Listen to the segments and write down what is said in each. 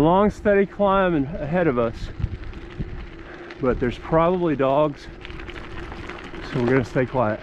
long, steady climb ahead of us, but there's probably dogs, so we're gonna stay quiet.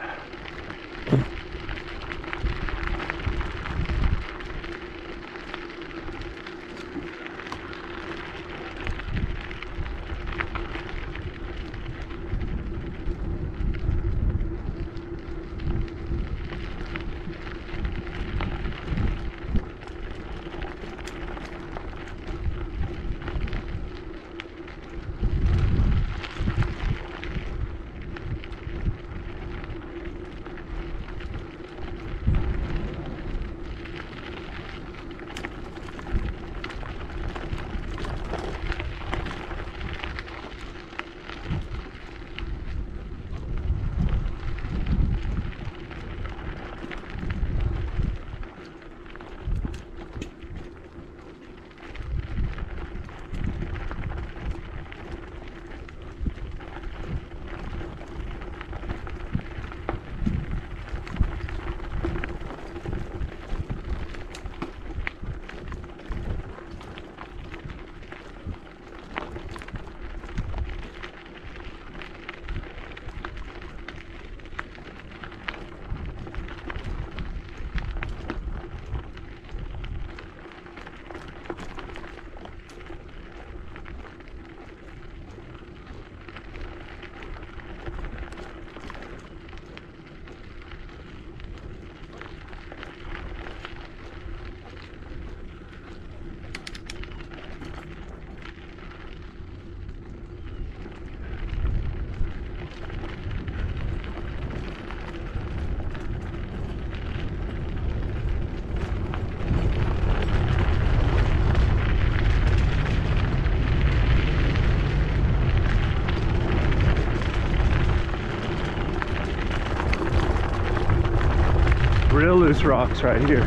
Real loose rocks right here.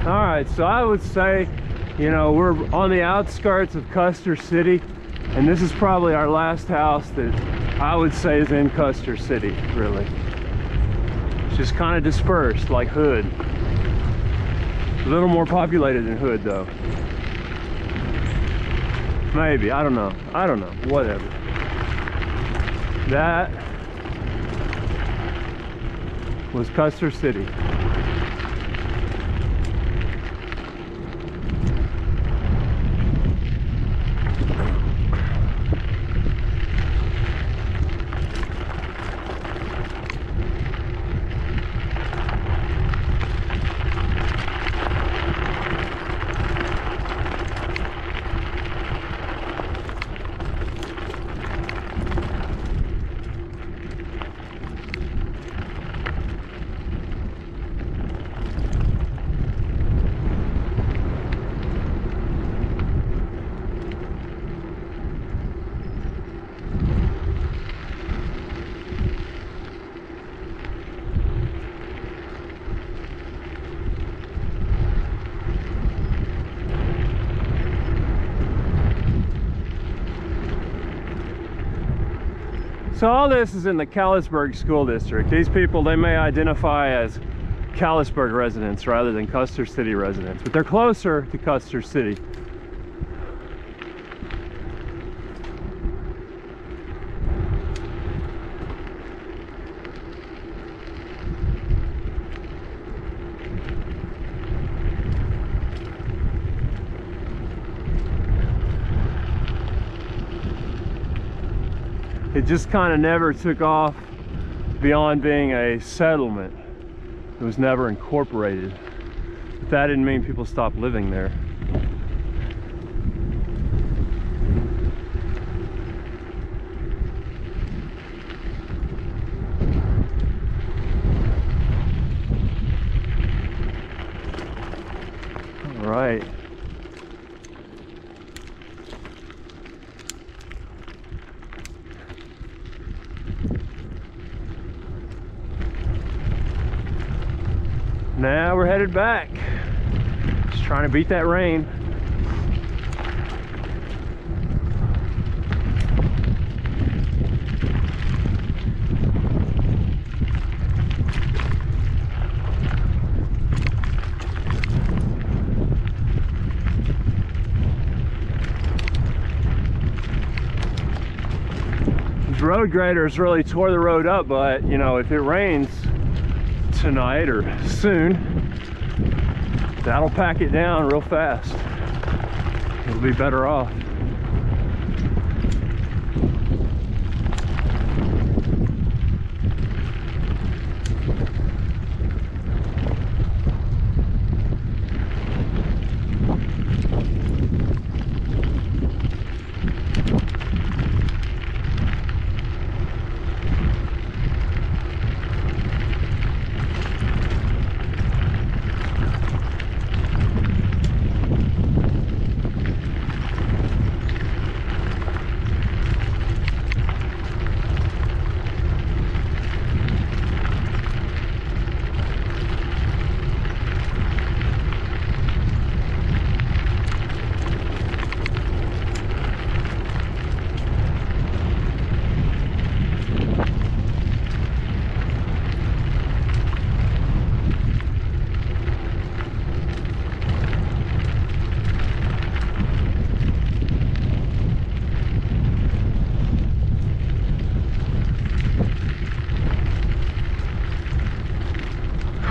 All right, so I would say, you know, we're on the outskirts of Custer City, and this is probably our last house that I would say is in Custer City, really. Just kind of dispersed like Hood. A little more populated than Hood though. Maybe, I don't know, whatever. That was Custer City. So all this is in the Callisburg School District. These people, they may identify as Callisburg residents rather than Custer City residents, but they're closer to Custer City. It just kind of never took off beyond being a settlement. It was never incorporated. But that didn't mean people stopped living there. All right. Now we're headed back. Just trying to beat that rain. road graders really tore the road up, but you know, if it rains tonight or soon, that'll pack it down real fast. It'll be better off.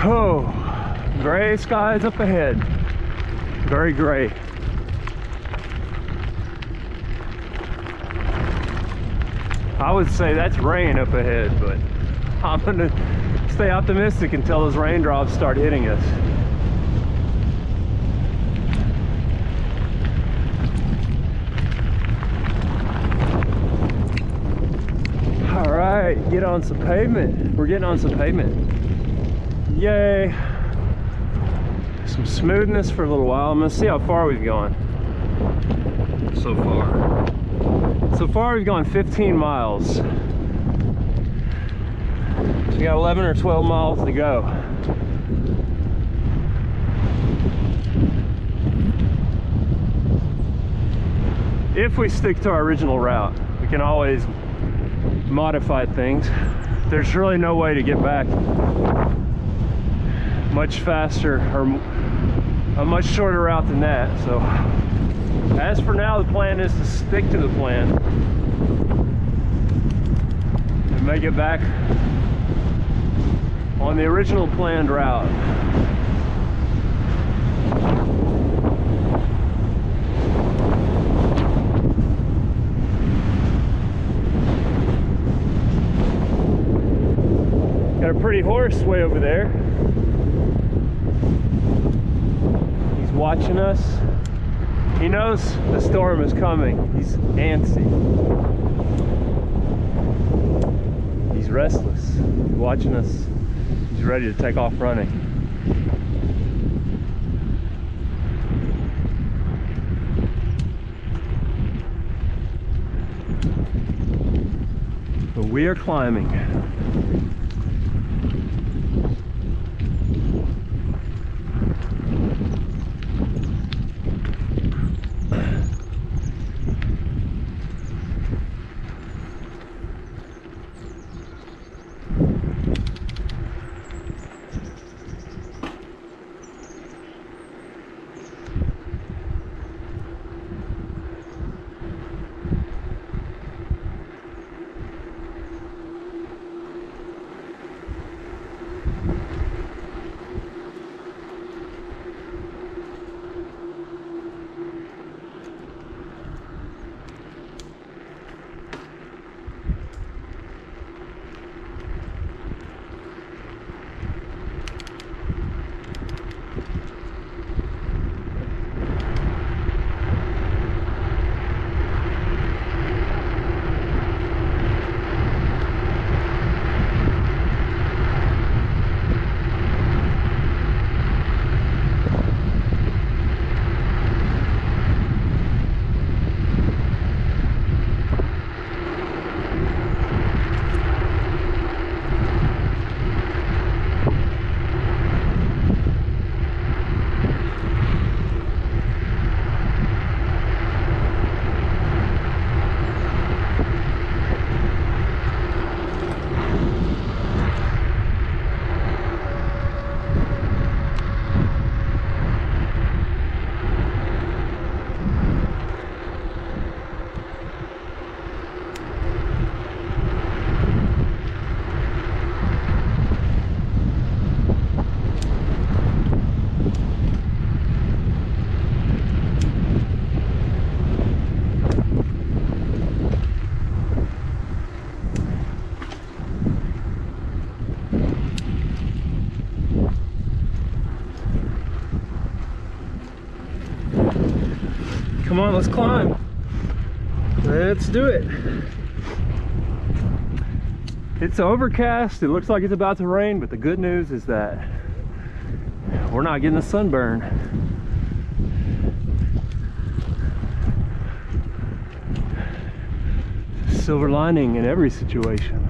Oh, gray skies up ahead. Very gray. I would say that's rain up ahead, but I'm gonna stay optimistic until those raindrops start hitting us. All right, get on some pavement. We're getting on some pavement. Yay. Some smoothness for a little while. I'm gonna see how far we've gone so far. So far we've gone 15 miles. So we got 11 or 12 miles to go. If we stick to our original route, we can always modify things. There's really no way to get back much faster or a much shorter route than that. So as for now, the plan is to stick to the plan and make it back on the original planned route. Got a pretty horse way over there. He's watching us. He knows the storm is coming. He's antsy. He's restless. He's watching us. He's ready to take off running. But we are climbing. Come on, let's climb. Let's do it. It's overcast. It looks like it's about to rain, but the good news is that we're not getting a sunburn. Silver lining in every situation.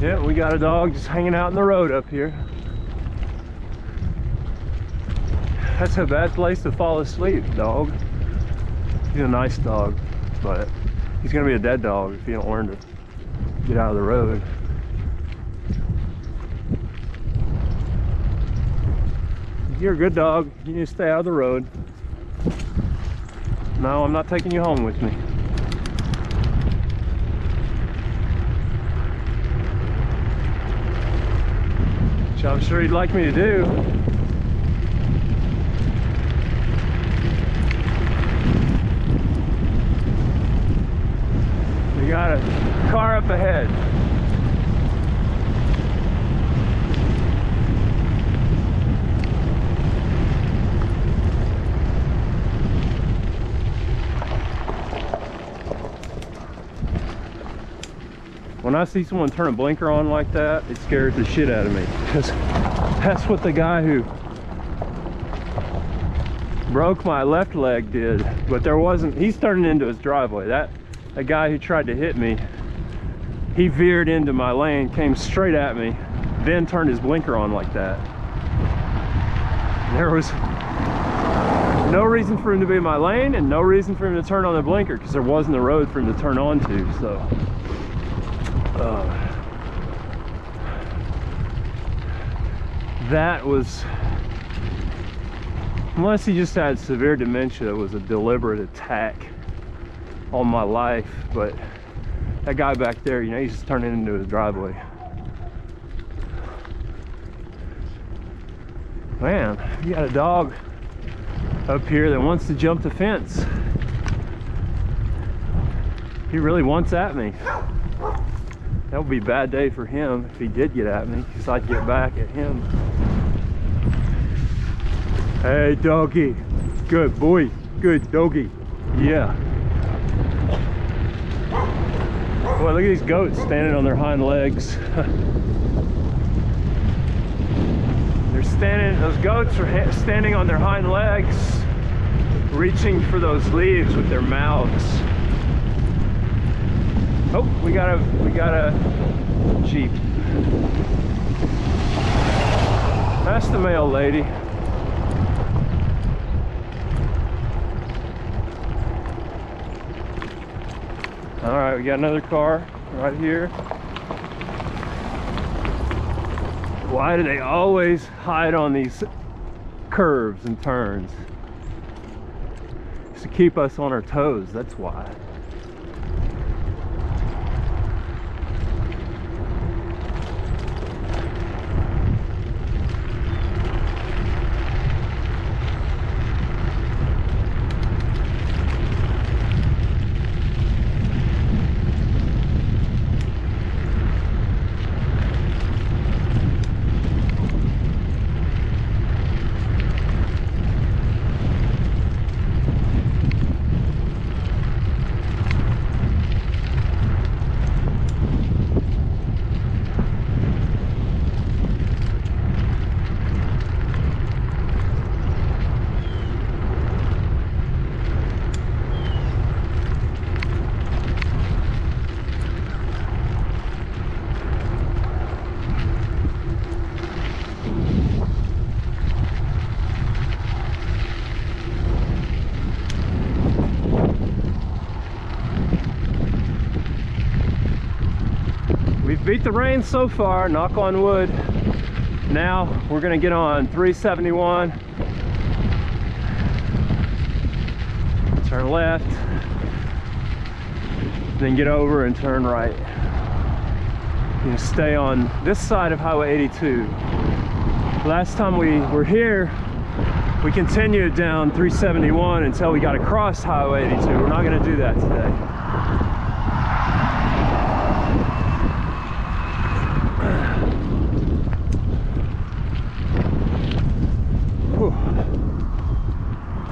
Yeah, we got a dog just hanging out in the road up here. That's a bad place to fall asleep, dog. He's a nice dog, but he's gonna be a dead dog if you don't learn to get out of the road. You're a good dog. You need to stay out of the road. No, I'm not taking you home with me. Which I'm sure he'd like me to do. We got a car up ahead. When I see someone turn a blinker on like that, it scares the shit out of me, because that's what the guy who broke my left leg did. But there wasn't, he's turning into his driveway. That guy who tried to hit me, he veered into my lane, came straight at me, then turned his blinker on like that. There was no reason for him to be in my lane and no reason for him to turn on the blinker, because there wasn't a road for him to turn onto. So that was, unless he just had severe dementia, it was a deliberate attack on my life. But that guy back there, you know, he's just turning into his driveway. Man, you got a dog up here that wants to jump the fence. He really wants at me. That would be a bad day for him if he did get at me, because I'd get back at him. Hey, doggy. Good boy. Good doggy. Yeah. Boy, look at these goats standing on their hind legs. They're standing, those goats are standing on their hind legs, reaching for those leaves with their mouths. Oh, we got a Jeep. That's the mail lady. All right, we got another car right here. Why do they always hide on these curves and turns? It's to keep us on our toes, that's why. beat the rain so far, knock on wood. Now we're gonna get on 371, turn left, then get over and turn right. You stay on this side of Highway 82. Last time we were here, we continued down 371 until we got across Highway 82. We're not gonna do that today.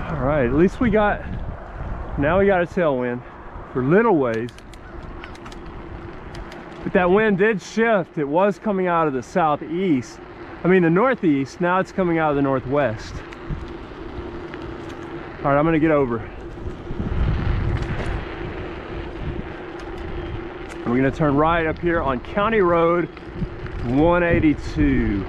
All right, at least now we got a tailwind for little ways. But that wind did shift. It was coming out of the southeast. I mean the northeast, now it's coming out of the northwest. All right, I'm gonna get over. And we're gonna turn right up here on County Road 182.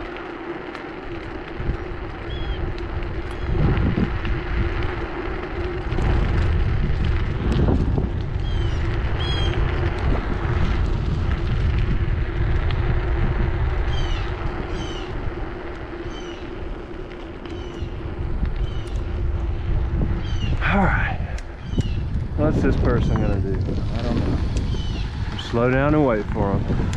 What's this person gonna do? I don't know. Slow down and wait for him.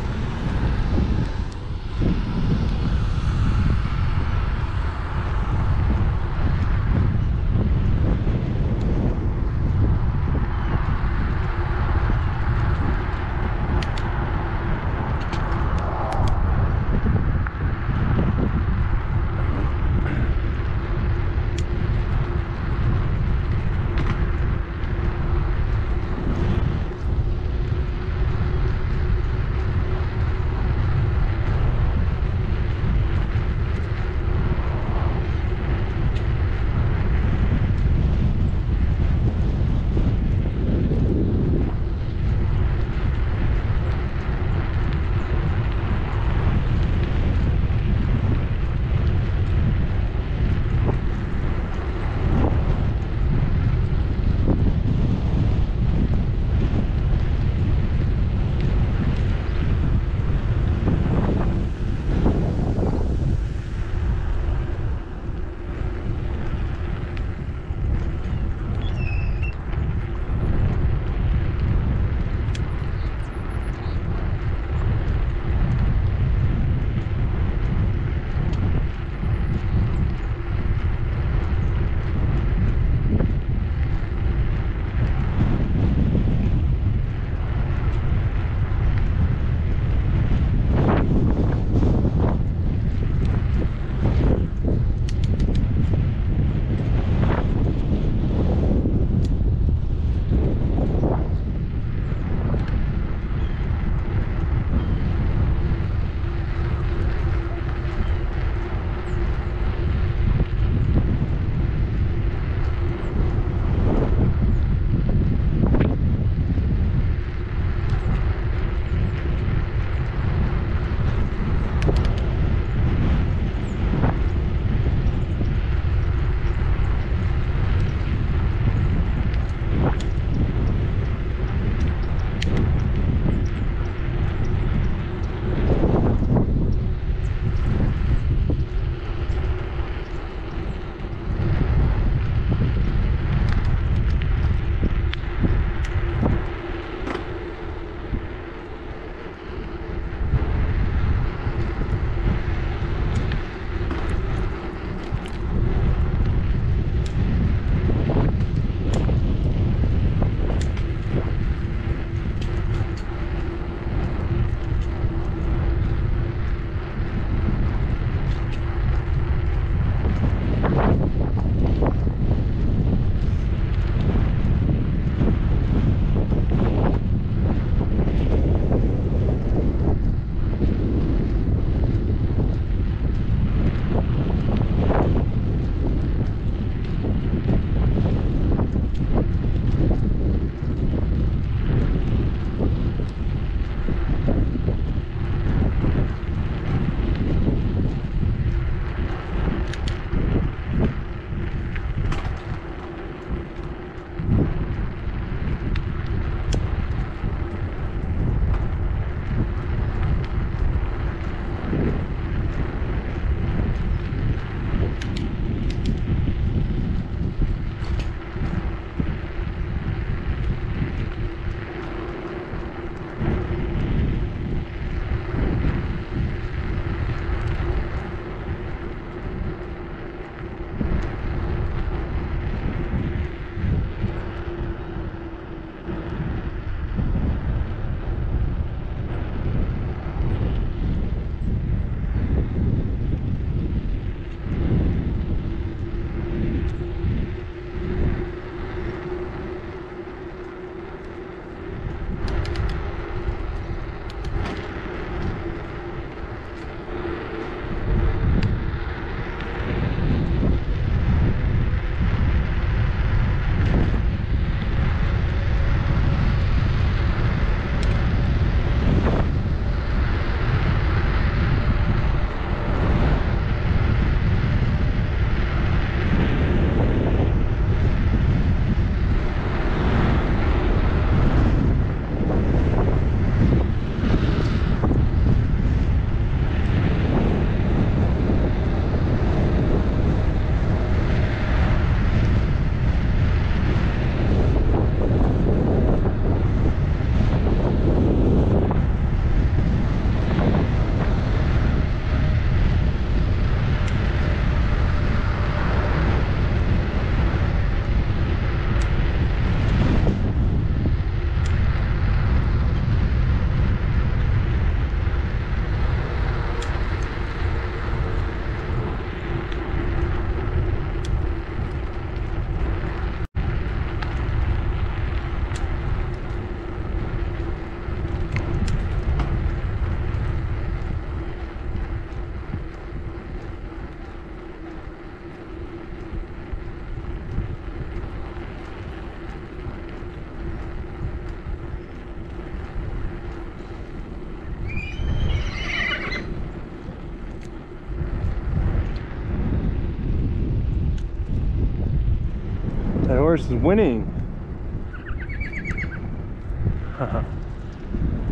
horse is winning.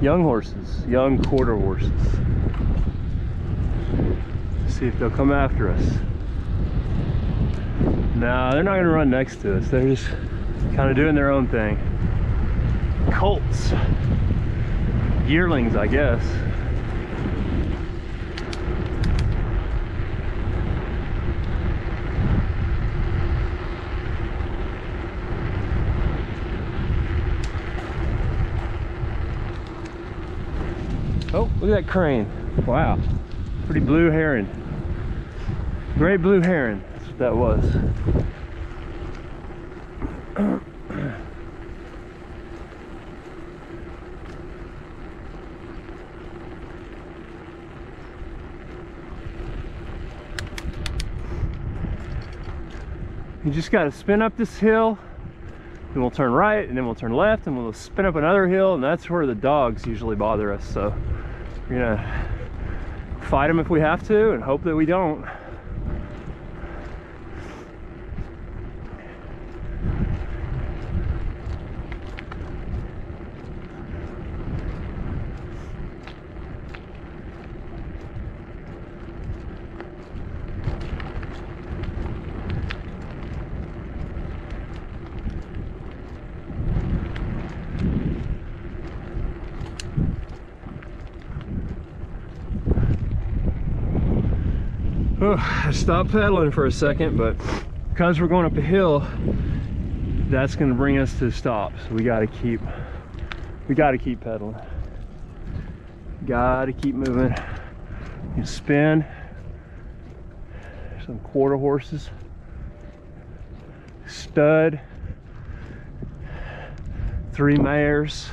Young horses, young quarter horses. See if they'll come after us. No, they're not gonna run next to us. They're just kind of doing their own thing. Colts. Yearlings, I guess. Oh, look at that crane. Wow. Pretty blue heron. Great blue heron. That's what that was. You just got to spin up this hill, then we'll turn right, and then we'll turn left, and we'll spin up another hill, and that's where the dogs usually bother us. So we're gonna fight them if we have to and hope that we don't. Oh, I stopped pedaling for a second, but because we're going up a hill, that's going to bring us to a stop. So we got to keep pedaling. Got to keep moving. You spin. Some quarter horses. Stud. 3 mares.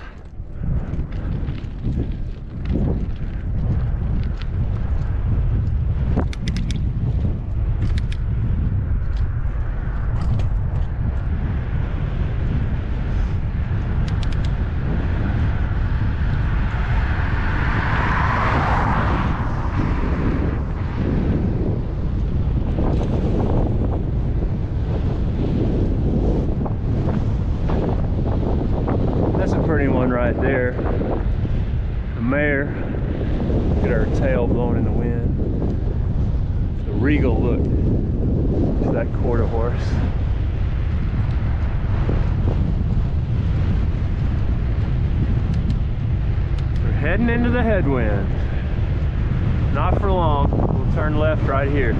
Right there, a mare. Get her tail blowing in the wind. The regal look to that quarter horse. We're heading into the headwind. Not for long. We'll turn left right here.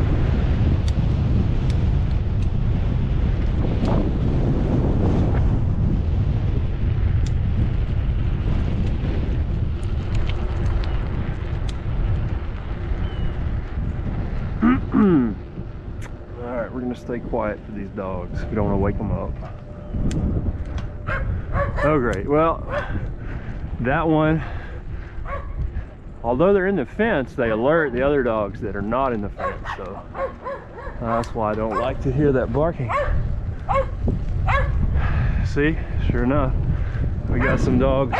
Alright, we're gonna stay quiet for these dogs. We don't want to wake them up. Oh great, well, that one, although they're in the fence, they alert the other dogs that are not in the fence, so that's why I don't like to hear that barking. See, sure enough, we got some dogs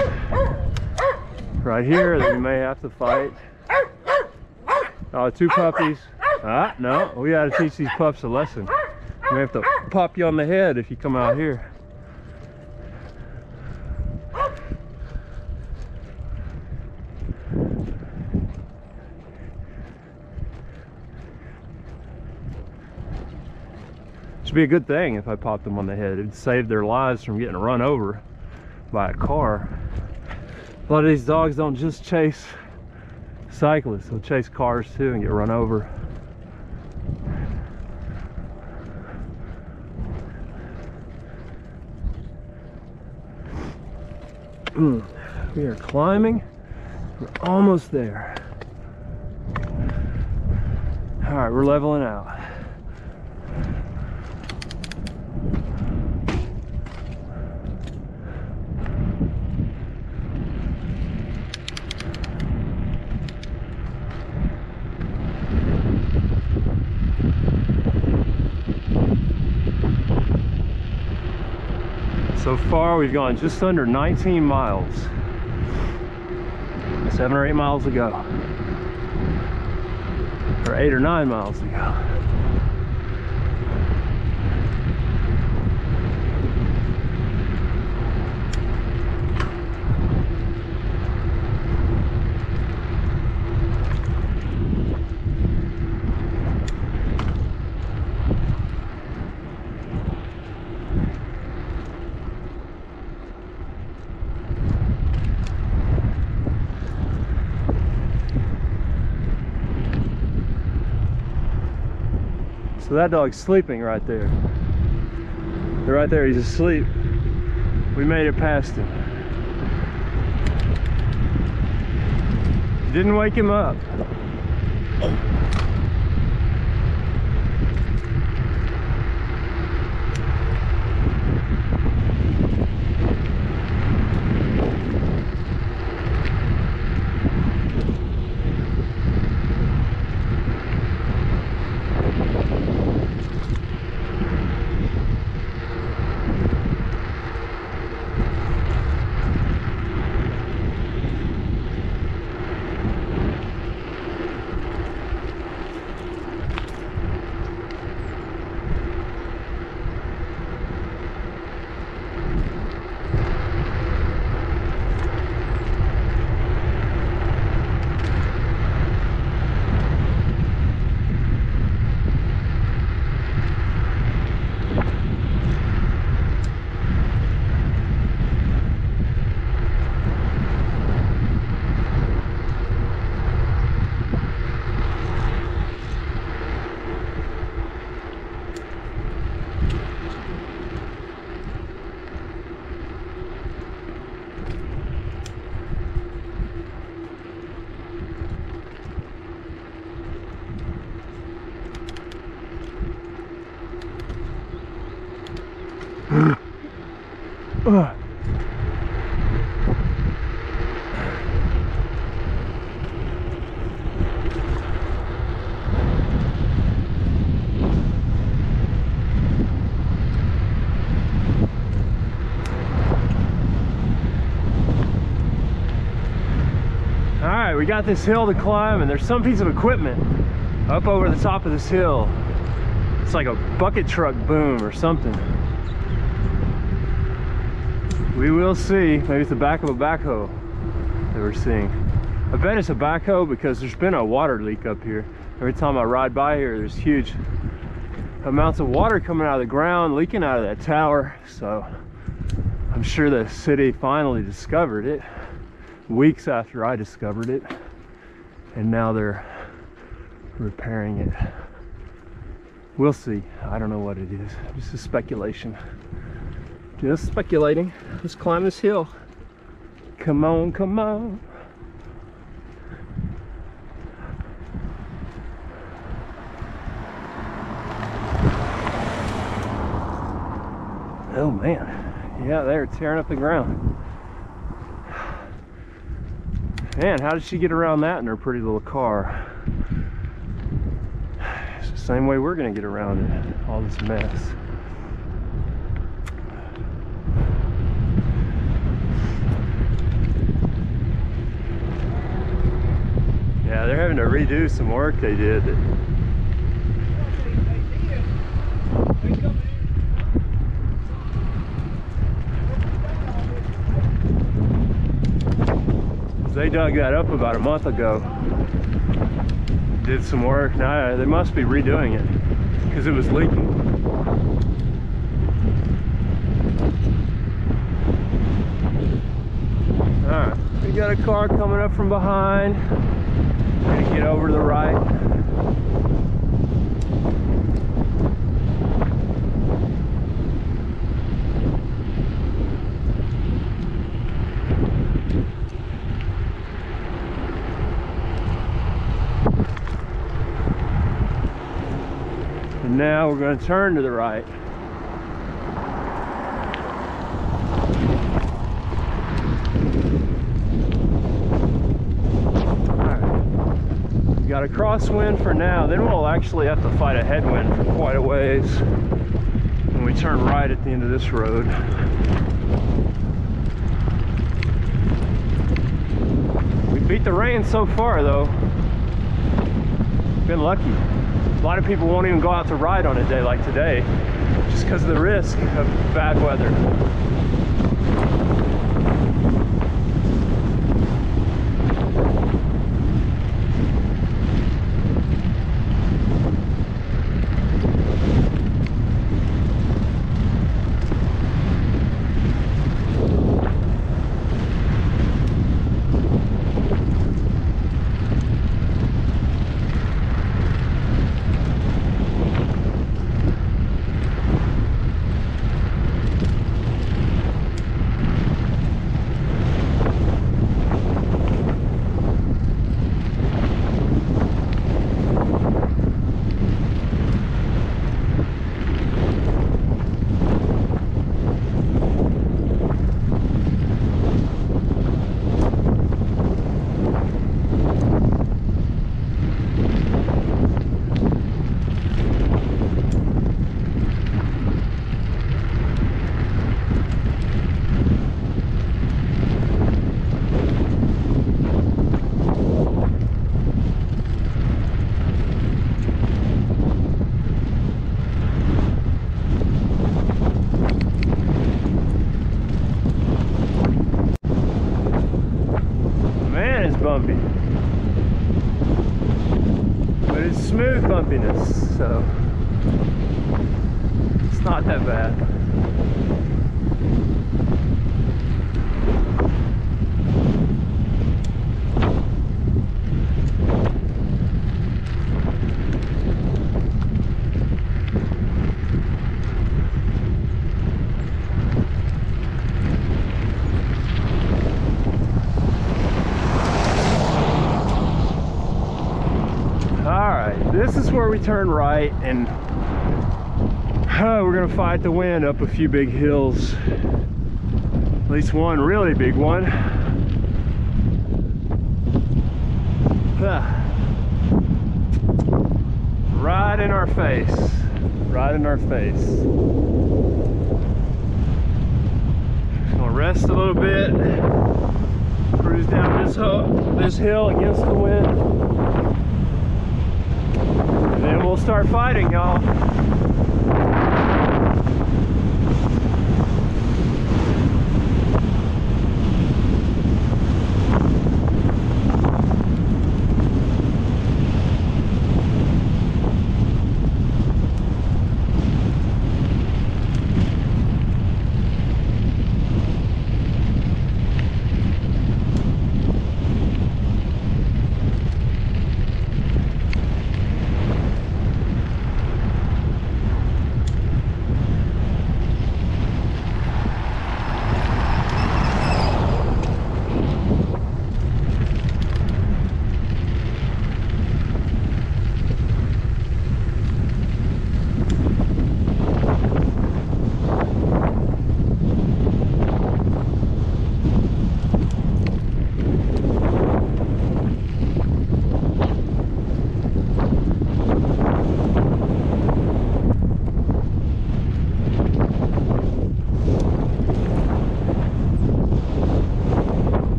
right here that we may have to fight. Oh, 2 puppies. Ah, no, we gotta teach these pups a lesson. We have to pop you on the head if you come out here. Should be a good thing if I popped them on the head. It'd save their lives from getting run over by a car. A lot of these dogs don't just chase cyclists, they'll chase cars too and get run over. We are climbing. We're almost there. All right, we're leveling out. So far, we've gone just under 19 miles. 7 or 8 miles ago. Or 8 or 9 miles ago. So that dog's sleeping right there. Right there, he's asleep. We made it past him. Didn't wake him up. Alright, we got this hill to climb, and there's some piece of equipment up over the top of this hill. It's like a bucket truck boom or something. We will see. Maybe it's the back of a backhoe that we're seeing. I bet it's a backhoe because there's been a water leak up here. Every time I ride by here, there's huge amounts of water coming out of the ground, leaking out of that tower. So I'm sure the city finally discovered it weeks after I discovered it, and now they're repairing it. We'll see. I don't know what it is. Just a speculation. Just speculating. Let's climb this hill. Come on, come on. Oh man. Yeah, they're tearing up the ground. Man, how did she get around that in her pretty little car? It's the same way we're gonna get around it. All this mess. Yeah, they're having to redo some work they did. They dug that up about a month ago. Did some work. Now they must be redoing it because it was leaking. Alright, we got a car coming up from behind. Gonna get over to the right. And now we're going to turn to the right. Alright, we got a crosswind for now, then we'll actually have to fight a headwind for quite a ways when we turn right at the end of this road. We beat the rain so far though. Been lucky. A lot of people won't even go out to ride on a day like today just because of the risk of bad weather. smooth bumpiness, so it's not that bad. This is where we turn right, and we're gonna fight the wind up a few big hills. At least one really big one. Right in our face. Right in our face. Just gonna rest a little bit. Cruise down this hill against the wind. Then we'll start fighting, y'all.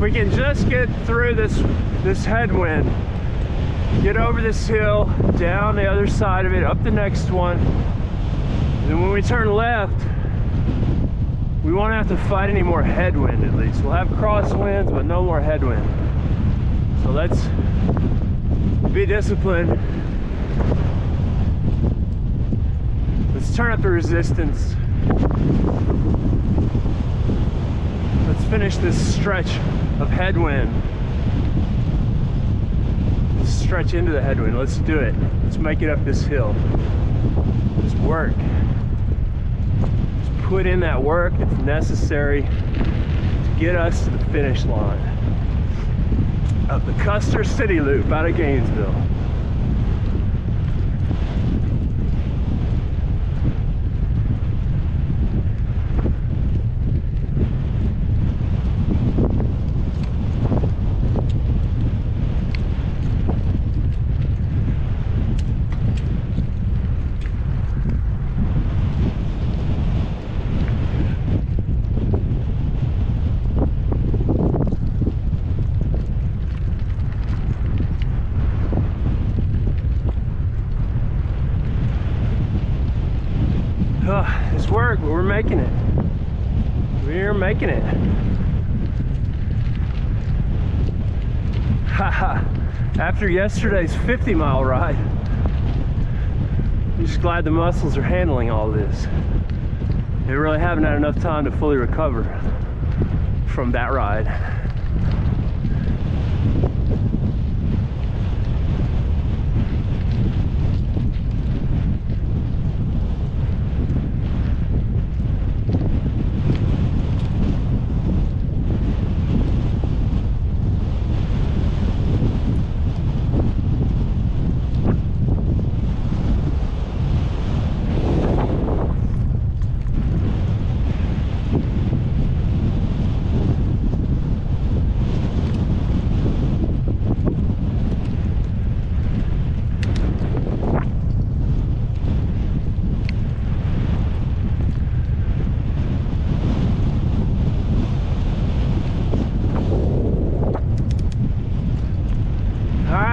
We can just get through this headwind, get over this hill, down the other side of it, up the next one. And when we turn left, we won't have to fight any more headwind at least. We'll have crosswinds, but no more headwind. So let's be disciplined. Let's turn up the resistance. Let's finish this stretch of headwind. Let's stretch into the headwind. Let's do it. Let's make it up this hill. Just work. Just put in that work that's necessary to get us to the finish line of the Custer City Loop out of Gainesville. It's work, but we're making it. We're making it. Haha. After yesterday's 50-mile ride, I'm just glad the muscles are handling all this. They really haven't had enough time to fully recover from that ride.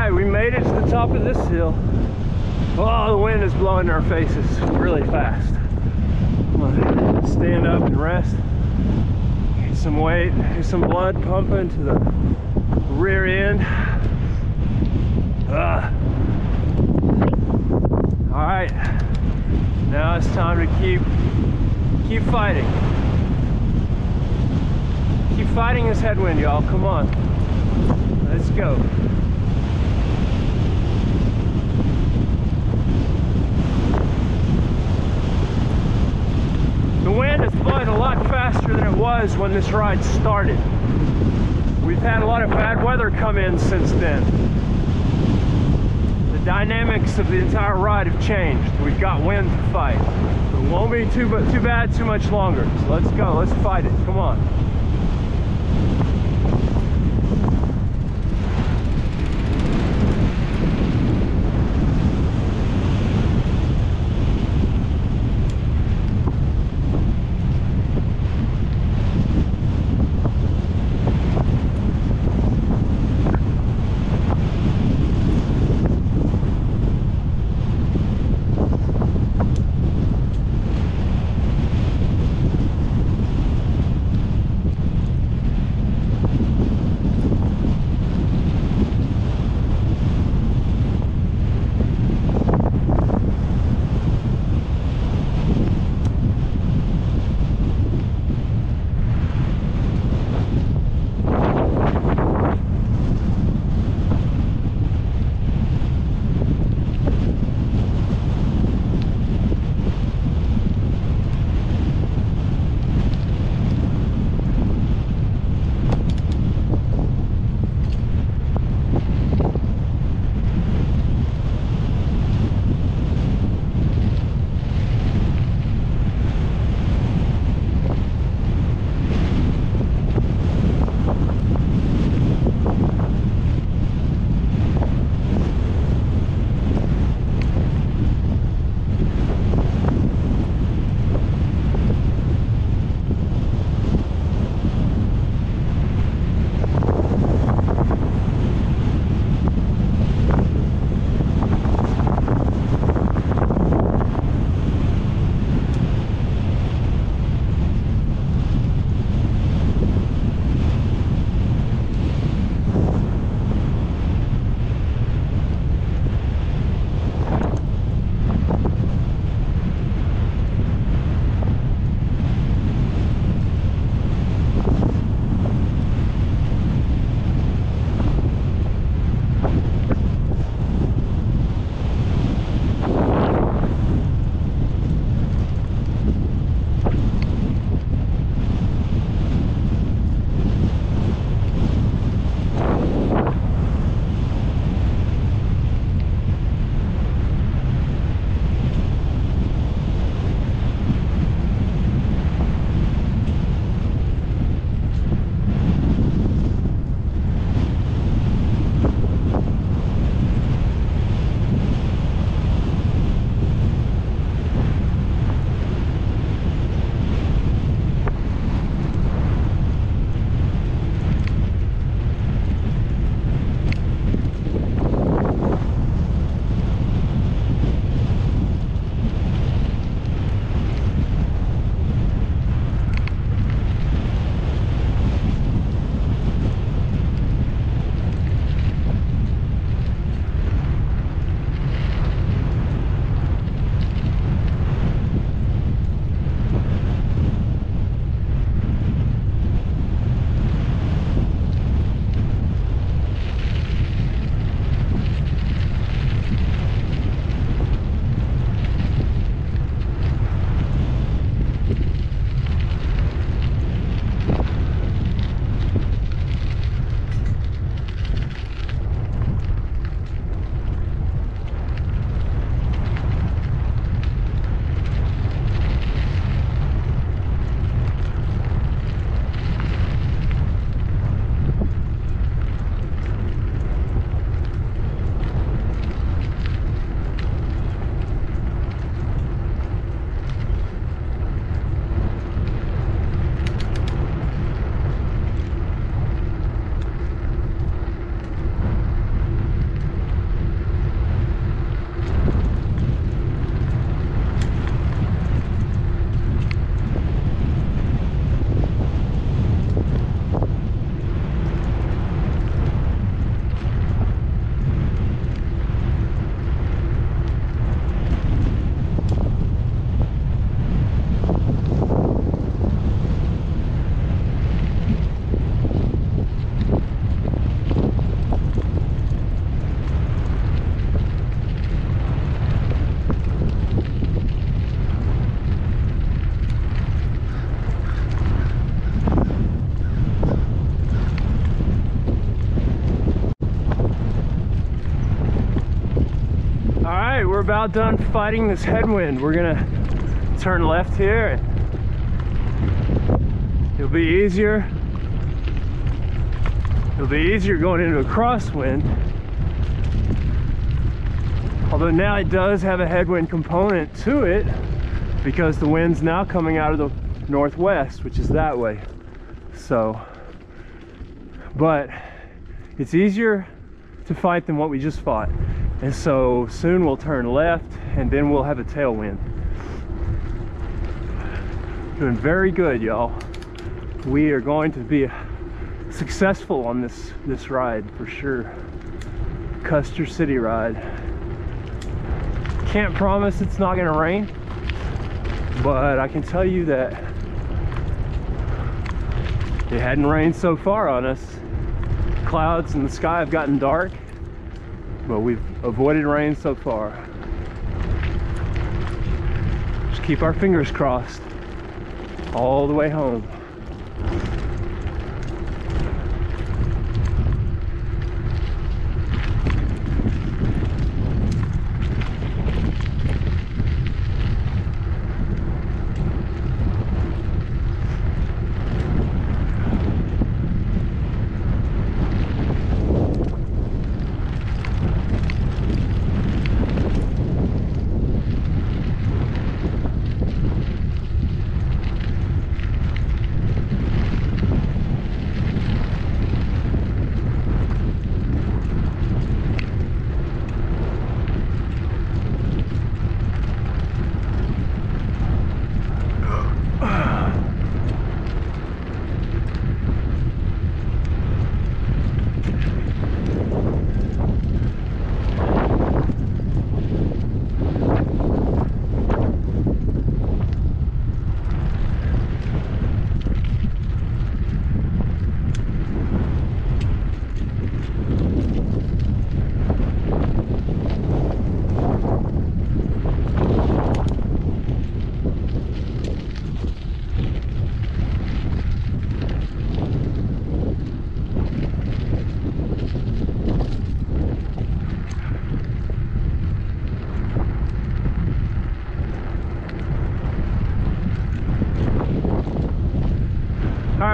We made it to the top of this hill. Oh, the wind is blowing in our faces really fast. I'm gonna stand up and rest. Get some weight, get some blood pumping to the rear end. All right, now it's time to keep fighting. Keep fighting this headwind, y'all. Come on, let's go. The wind is blowing a lot faster than it was when this ride started. We've had a lot of bad weather come in since then. The dynamics of the entire ride have changed. We've got wind to fight. It won't be too bad too much longer. So let's go, let's fight it, come on. All right, we're about done fighting this headwind. We're gonna turn left here and it'll be easier. It'll be easier going into a crosswind. Although now it does have a headwind component to it because the wind's now coming out of the northwest, which is that way. So, but it's easier to fight than what we just fought. And so soon we'll turn left and then we'll have a tailwind. Doing very good, y'all. We are going to be successful on this ride for sure. Custer City ride. Can't promise it's not gonna rain, but I can tell you that it hadn't rained so far on us. Clouds in the sky have gotten dark, but we've avoided rain so far. Just keep our fingers crossed all the way home.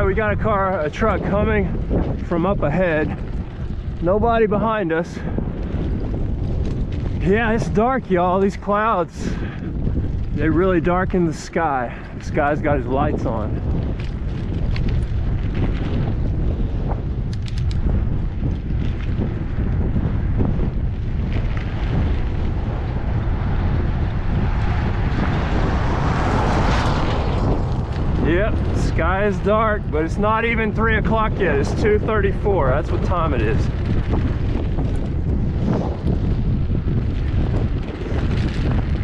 We got a truck coming from up ahead. Nobody behind us. Yeah, it's dark, y'all. These clouds, they really darken the sky. This guy's got his lights on. Yep, the sky is dark, but it's not even 3 o'clock yet. It's 2:34. That's what time it is.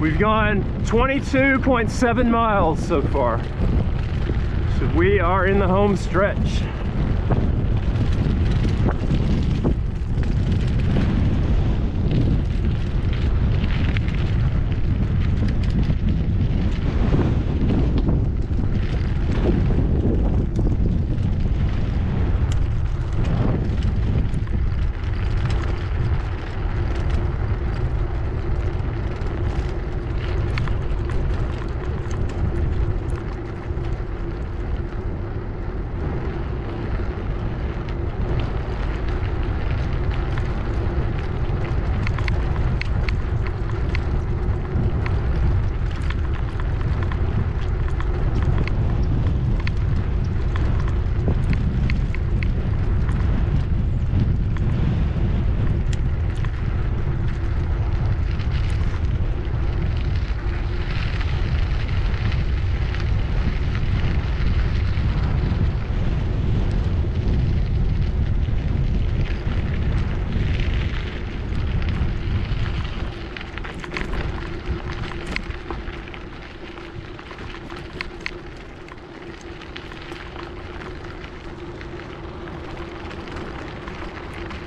We've gone 22.7 miles so far. So we are in the home stretch.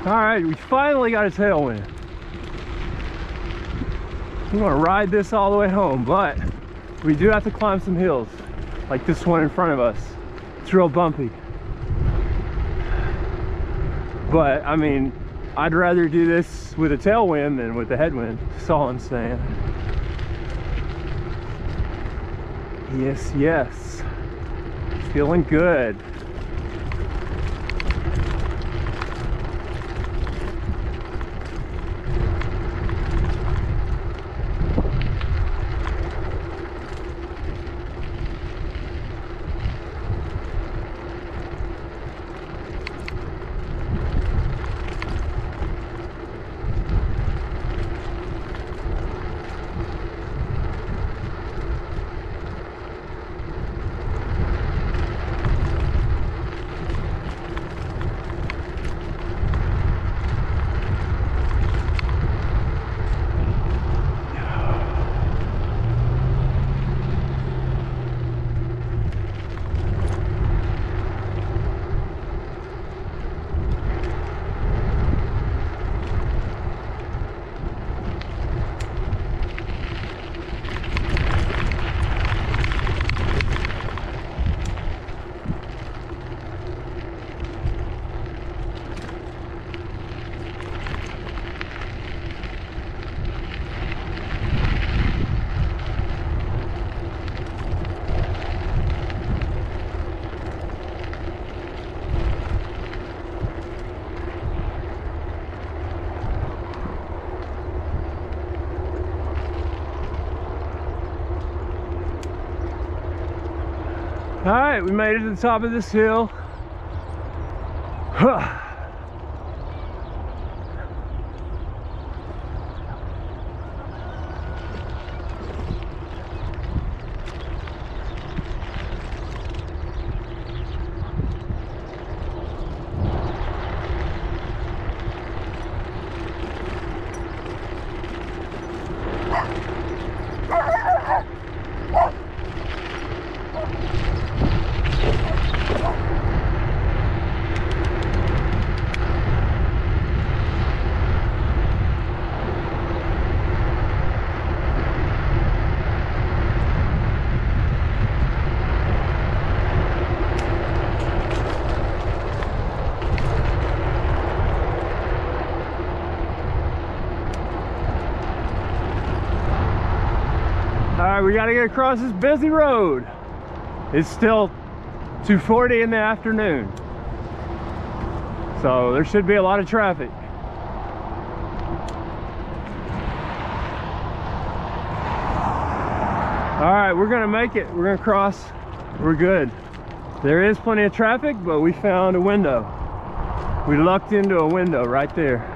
All right, we finally got a tailwind. We're gonna ride this all the way home, but we do have to climb some hills, like this one in front of us. It's real bumpy. But I mean, I'd rather do this worse with a tailwind than with the headwind. That's all I'm saying. Yes, yes. Feeling good. All right, we made it to the top of this hill. All right, we got to get across this busy road. It's still 2:40 in the afternoon, so there should be a lot of traffic. All right, we're gonna make it. We're gonna cross. We're good. There is plenty of traffic, but we found a window. We lucked into a window right there.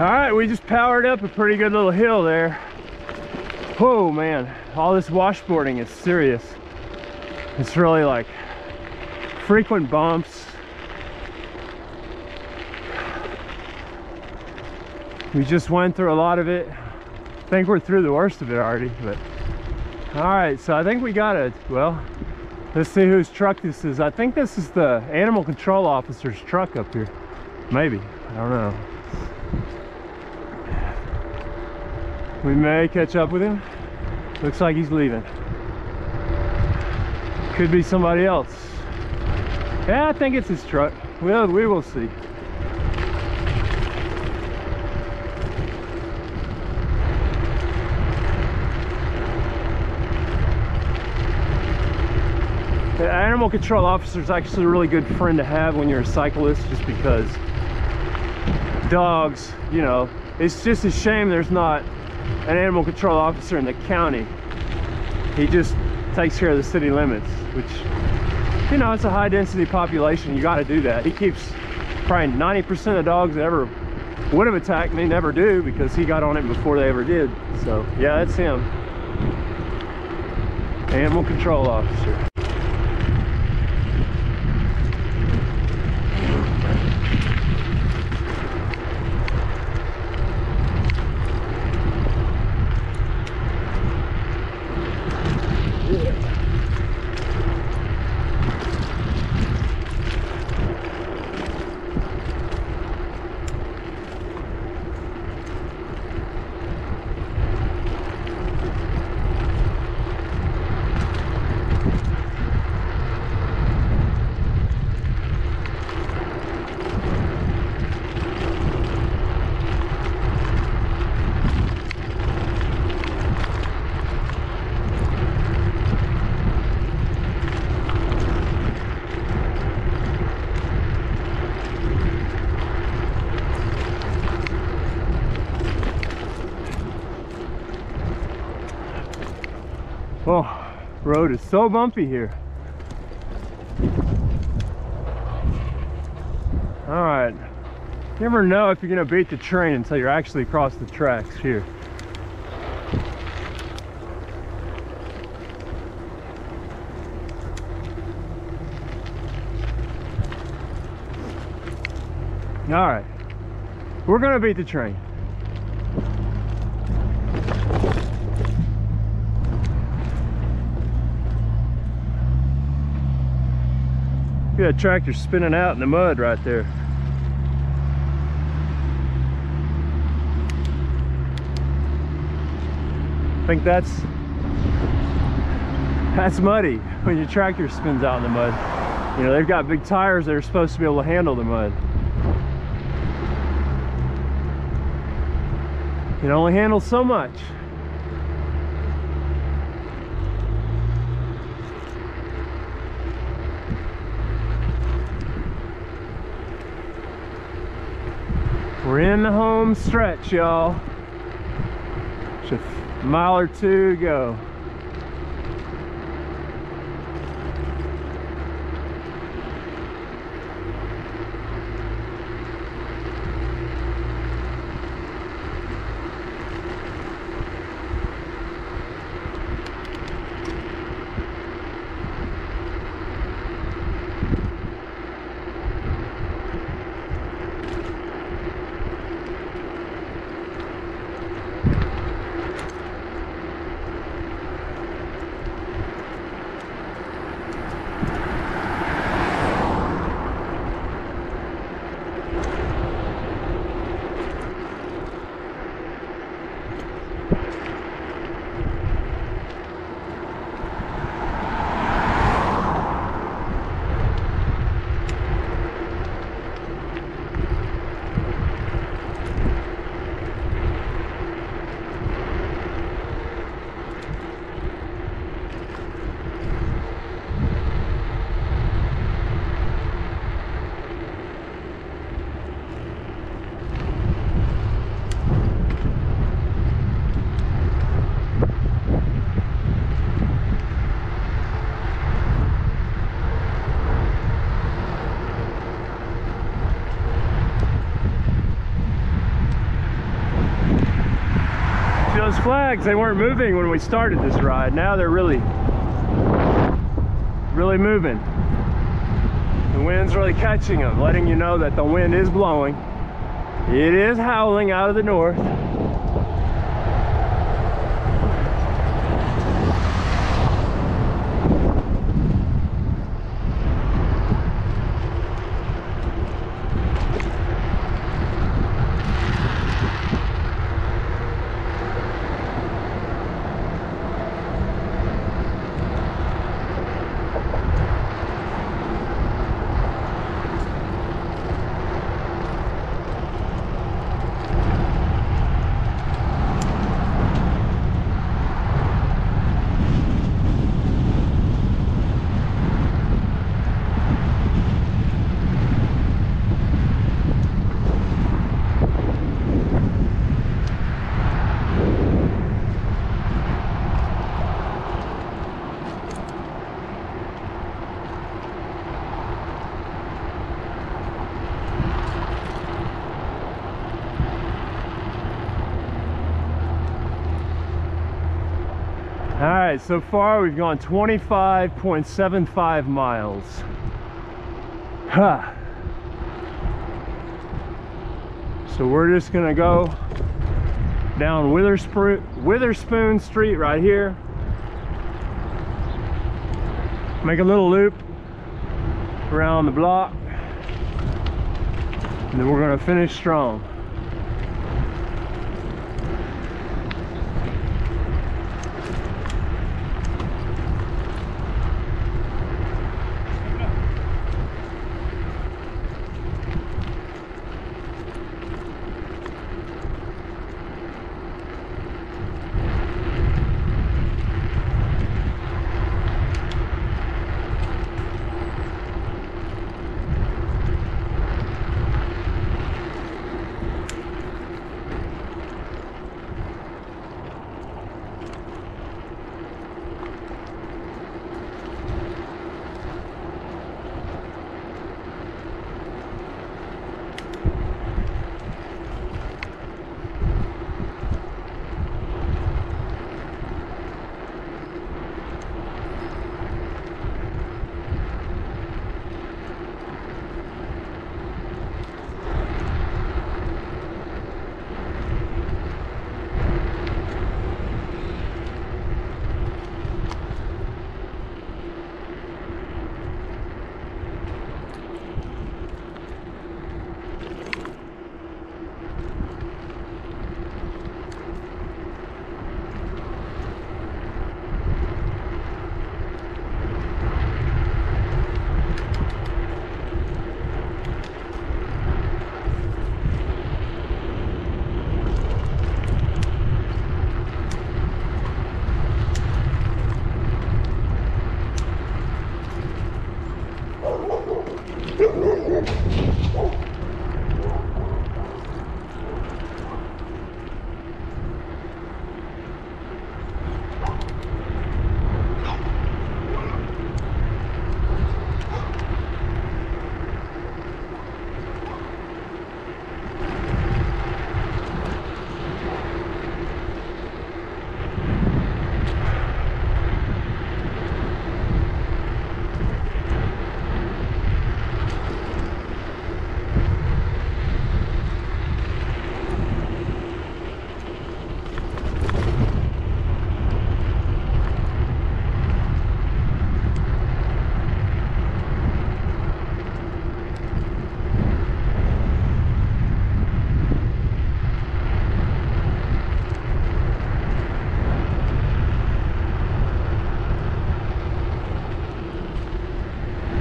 All right, we just powered up a pretty good little hill there. Whoa, man, all this washboarding is serious. It's really like frequent bumps. We just went through a lot of it. I think we're through the worst of it already, but all right, so I think we got it. Well, let's see whose truck this is. I think this is the animal control officer's truck up here. Maybe, I don't know. We may catch up with him. Looks like he's leaving. Could be somebody else. Yeah, I think it's his truck. Well, we will see. The animal control officer is actually a really good friend to have when you're a cyclist, just because dogs, you know, it's just a shame there's not an animal control officer in the county. He just takes care of the city limits, which, you know, it's a high density population. You got to do that. He keeps probably 90% of dogs that ever would have attacked me never do, because he got on it before they ever did. So yeah, that's him. Animal control officer. Oh, road is so bumpy here. All right, you never know if you're gonna beat the train until you're actually across the tracks here. All right, we're gonna beat the train. That tractor spinning out in the mud right there. I think that's muddy when your tractor spins out in the mud. You know, they've got big tires that are supposed to be able to handle the mud. It only handles so much. We're in the home stretch, y'all. Just a mile or two to go. flags, they weren't moving when we started this ride. Now they're really moving. The wind's really catching them, letting you know that the wind is blowing. It is howling out of the north. All right, so far we've gone 25.75 miles. Huh. So we're just gonna go down Witherspoon Street right here. Make a little loop around the block. And then we're gonna finish strong.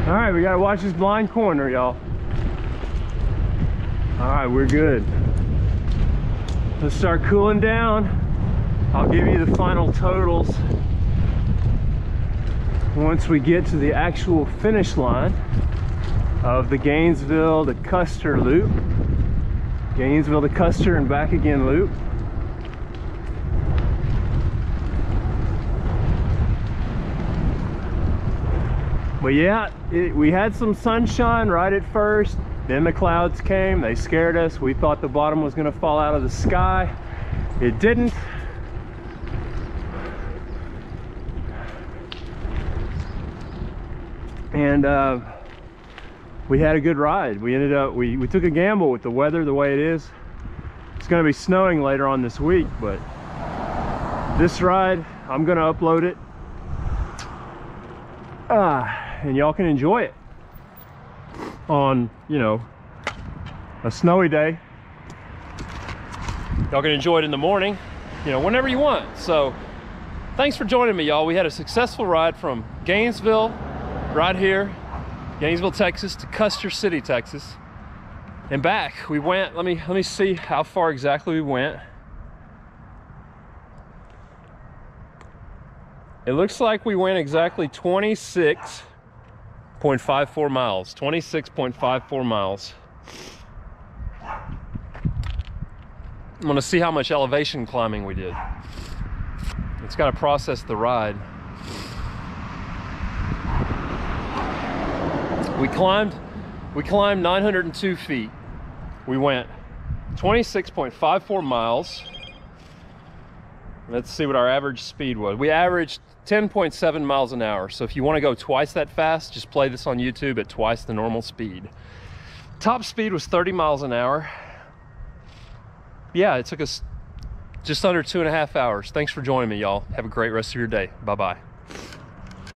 All right, we gotta watch this blind corner, y'all. All right, we're good. Let's start cooling down. I'll give you the final totals once we get to the actual finish line of the Gainesville to Custer loop. Gainesville to Custer and back again loop. But yeah, we had some sunshine right at first, then the clouds came, they scared us. We thought the bottom was gonna fall out of the sky. It didn't. and we had a good ride. We ended up, we took a gamble with the weather the way it is. It's going to be snowing later on this week, but this ride, I'm going to upload it, and y'all can enjoy it on, you know, a snowy day. Y'all can enjoy it in the morning, you know, whenever you want. So thanks for joining me, y'all. We had a successful ride from Gainesville, right here, Gainesville, Texas, to Custer City, Texas, and back. We went, let me see how far exactly we went. It looks like we went exactly 26.54 miles. 26.54 miles. I'm gonna see how much elevation climbing we did. It's gotta process the ride. We climbed 902 feet. We went 26.54 miles. Let's see what our average speed was. We averaged 10.7 miles an hour. So if you want to go twice that fast, just play this on YouTube at twice the normal speed. Top speed was 30 miles an hour. Yeah, it took us just under 2.5 hours. Thanks for joining me, y'all. Have a great rest of your day. Bye-bye.